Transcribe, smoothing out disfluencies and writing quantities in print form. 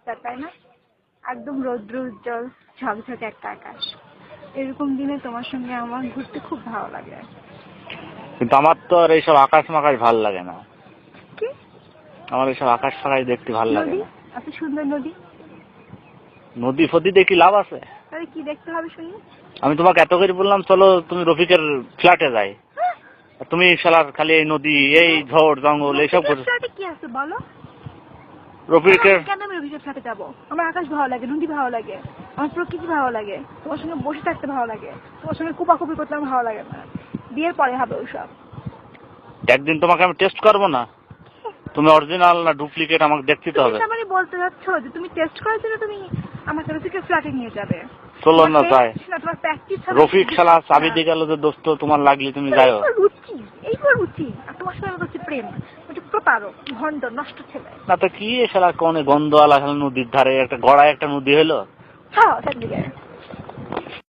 পরিষ্কার, তাই না? একদম রৌদ্র উজ্জ্বল ঝকঝকে একটা আকাশ। এরকম দিনে তোমার সঙ্গে আমার ঘুরতে খুব ভালো লাগে। কিন্তু আমার তো আর এইসব আকাশ মাকাশ ভাল লাগে না। কি? আমার এইসব আকাশ ফাকাশ দেখতে ভাল লাগে না। এত সুন্দর নদী। নদী ফদি দেখি লাভ আছে? তাহলে কি দেখতে হবে শুনি? আমি তোমাকে এত করে বললাম চলো তুমি রফিকের ফ্ল্যাটে যাই, তুমি শালার খালি এই নদী, এই ঝড় জঙ্গল এইসব করছো। ফ্ল্যাটে কি আছে বলো? রফিকের কেন আমি রফিকের ফ্ল্যাটে যাবো? আমার আকাশ ভালো লাগে, নদী ভালো লাগে, আমার প্রকৃতি ভালো লাগে, তোমার সঙ্গে বসে থাকতে ভালো লাগে, তোমার সঙ্গে কুপাকুপি করতে আমার ভালো লাগে না। বিয়ের পরে হবে ওইসব। একদিন তোমাকে আমি টেস্ট করবো না, তুমি অরিজিনাল না ডুপ্লিকেট আমাকে দেখতে তো হবে। তুমি বলতে যাচ্ছ যে তুমি টেস্ট করার জন্য তুমি আমাকে রফিকের ফ্ল্যাটে নিয়ে যাবে? চলো না তাই। তোমার প্র্যাকটিস রফিক শালা চাবি দিয়ে গেল যে দোস্ত তোমার লাগলে তুমি যাও। এইবার রুচি আর তোমার সঙ্গে হচ্ছে প্রেম। ওটা প্রতারক, ভণ্ড, নষ্ট ছেলে। না তো কি শালা কোনে গন্ধওয়ালা নদীর ধারে একটা গড়ায় একটা নদী হলো। হ্যাঁ,